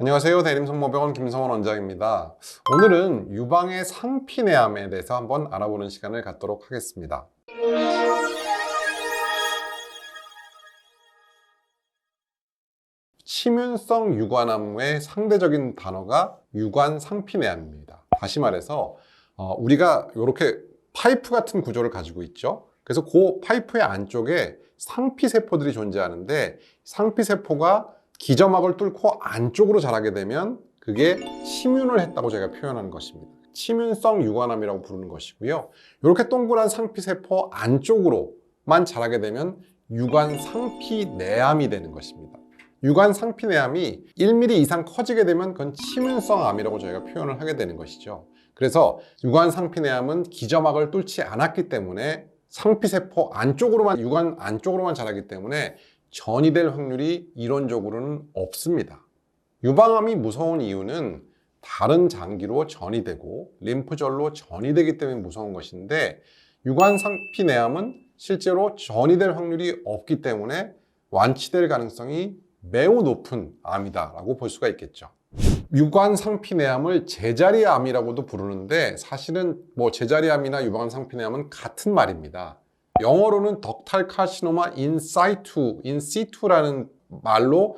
안녕하세요. 대림성모병원 김성원 원장입니다. 오늘은 유방의 상피내암에 대해서 한번 알아보는 시간을 갖도록 하겠습니다. 치문성 유관암의 상대적인 단어가 유관상피내암입니다. 다시 말해서 우리가 이렇게 파이프 같은 구조를 가지고 있죠. 그래서 그 파이프의 안쪽에 상피세포들이 존재하는데 상피세포가 기점막을 뚫고 안쪽으로 자라게 되면 그게 치문을 했다고 저희가 표현하는 것입니다. 치문성 유관암이라고 부르는 것이고요. 이렇게 동그란 상피세포 안쪽으로만 자라게 되면 유관상피내암이 되는 것입니다. 유관상피내암이 1mm 이상 커지게 되면 그건 치문성 암이라고 저희가 표현을 하게 되는 것이죠. 그래서 유관상피내암은 기점막을 뚫지 않았기 때문에 상피세포 안쪽으로만, 유관 안쪽으로만 자라기 때문에 전이 될 확률이 이론적으로는 없습니다. 유방암이 무서운 이유는 다른 장기로 전이 되고 림프절로 전이 되기 때문에 무서운 것인데 유관상피내암은 실제로 전이 될 확률이 없기 때문에 완치될 가능성이 매우 높은 암이다라고 볼 수가 있겠죠. 유관상피내암을 제자리암이라고도 부르는데 사실은 제자리암이나 유관상피내암은 같은 말입니다. 영어로는 덕탈 카시노마 인시투라는 말로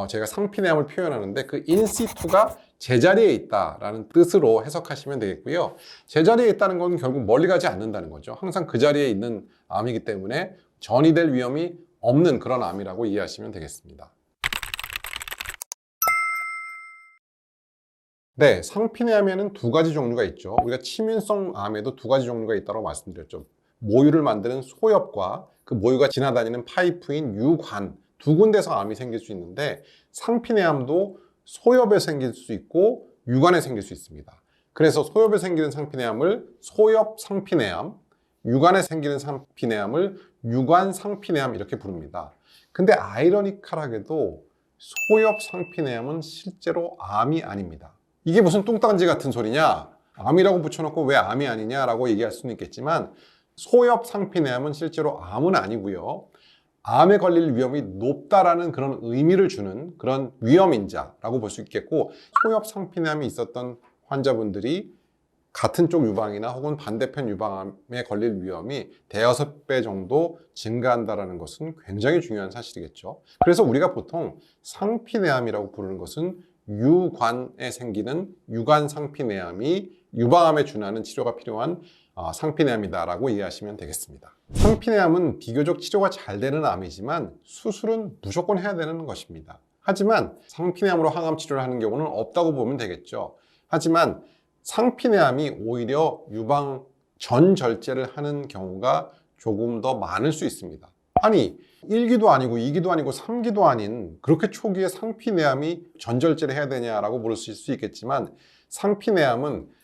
제가 상피내암을 표현하는데 그 인시투가 제자리에 있다라는 뜻으로 해석하시면 되겠고요. 제자리에 있다는 건 결국 멀리 가지 않는다는 거죠. 항상 그 자리에 있는 암이기 때문에 전이 될 위험이 없는 그런 암이라고 이해하시면 되겠습니다. 네, 상피내암에는 두 가지 종류가 있죠. 우리가 치문성 암에도 두 가지 종류가 있다고 말씀드렸죠. 모유를 만드는 소엽과 그 모유가 지나다니는 파이프인 유관, 두 군데서 암이 생길 수 있는데 상피내암도 소엽에 생길 수 있고 유관에 생길 수 있습니다. 그래서 소엽에 생기는 상피내암을 소엽상피내암, 유관에 생기는 상피내암을 유관상피내암 이렇게 부릅니다. 근데 아이러니컬하게도 소엽상피내암은 실제로 암이 아닙니다. 이게 무슨 뚱딴지 같은 소리냐? 암이라고 붙여놓고 왜 암이 아니냐라고 얘기할 수는 있겠지만 소엽상피내암은 실제로 암은 아니고요. 암에 걸릴 위험이 높다라는 그런 의미를 주는 그런 위험인자라고 볼 수 있겠고 소엽상피내암이 있었던 환자분들이 같은 쪽 유방이나 혹은 반대편 유방암에 걸릴 위험이 대여섯 배 정도 증가한다는 것은 굉장히 중요한 사실이겠죠. 그래서 우리가 보통 상피내암이라고 부르는 것은 유관에 생기는 유관상피내암이 유방암에 준하는 치료가 필요한 상피내암이다라고 이해하시면 되겠습니다. 상피내암은 비교적 치료가 잘 되는 암이지만 수술은 무조건 해야 되는 것입니다. 하지만 상피내암으로 항암 치료를 하는 경우는 없다고 보면 되겠죠. 하지만 상피내암이 오히려 유방 전절제를 하는 경우가 조금 더 많을 수 있습니다. 아니 1기도 아니고 2기도 아니고 3기도 아닌 그렇게 초기에 상피내암이 전절제를 해야 되냐라고 물으실 수 있겠지만 상피내암은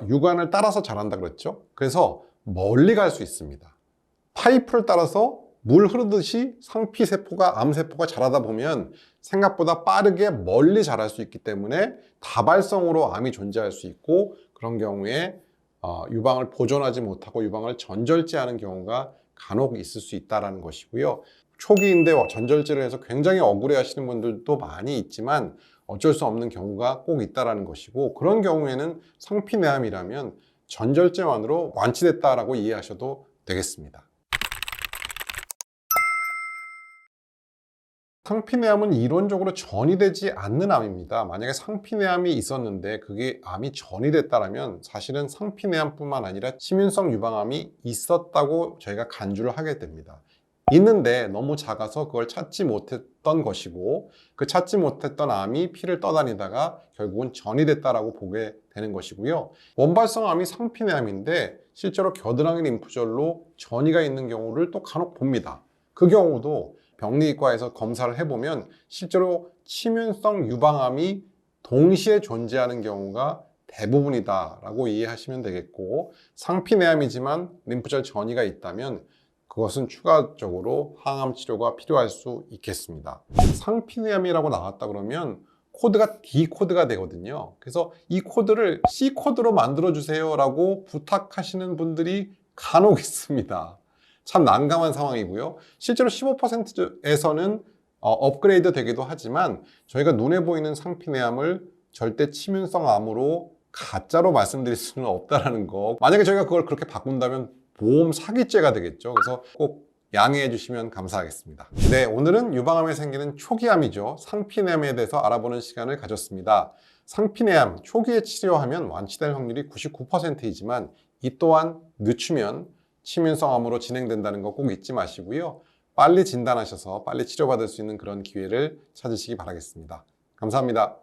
유관을 따라서 자란다 그랬죠. 그래서 멀리 갈 수 있습니다. 파이프를 따라서 물 흐르듯이 상피세포가 암세포가 자라다 보면 생각보다 빠르게 멀리 자랄 수 있기 때문에 다발성으로 암이 존재할 수 있고 그런 경우에 유방을 보존하지 못하고 유방을 전절제하는 경우가 간혹 있을 수 있다는 것이고요. 초기인데 전절제를 해서 굉장히 억울해 하시는 분들도 많이 있지만 어쩔 수 없는 경우가 꼭 있다는 것이고 그런 경우에는 상피내암이라면 전절제만으로 완치됐다라고 이해하셔도 되겠습니다. 상피내암은 이론적으로 전이 되지 않는 암입니다. 만약에 상피내암이 있었는데 그게 암이 전이 됐다면 사실은 상피내암뿐만 아니라 치문성 유방암이 있었다고 저희가 간주를 하게 됩니다. 있는데 너무 작아서 그걸 찾지 못했던 것이고 그 찾지 못했던 암이 피를 떠다니다가 결국은 전이 됐다라고 보게 되는 것이고요. 원발성 암이 상피내암인데 실제로 겨드랑이 림프절로 전이가 있는 경우를 또 간혹 봅니다. 그 경우도 병리과에서 검사를 해보면 실제로 치문성 유방암이 동시에 존재하는 경우가 대부분이다라고 이해하시면 되겠고 상피내암이지만 림프절 전이가 있다면 그것은 추가적으로 항암 치료가 필요할 수 있겠습니다. 상피내암이라고 나왔다 그러면 코드가 D 코드가 되거든요. 그래서 이 코드를 C 코드로 만들어 주세요 라고 부탁하시는 분들이 간혹 있습니다. 참 난감한 상황이고요. 실제로 15%에서는 업그레이드 되기도 하지만 저희가 눈에 보이는 상피내암을 절대 치명성 암으로 가짜로 말씀드릴 수는 없다라는 거. 만약에 저희가 그걸 그렇게 바꾼다면 보험 사기죄가 되겠죠. 그래서 꼭 양해해 주시면 감사하겠습니다. 네, 오늘은 유방암에 생기는 초기암이죠. 상피내암에 대해서 알아보는 시간을 가졌습니다. 상피내암 초기에 치료하면 완치될 확률이 99%이지만 이 또한 늦추면 치명성 암으로 진행된다는 거 꼭 잊지 마시고요. 빨리 진단하셔서 빨리 치료받을 수 있는 그런 기회를 찾으시기 바라겠습니다. 감사합니다.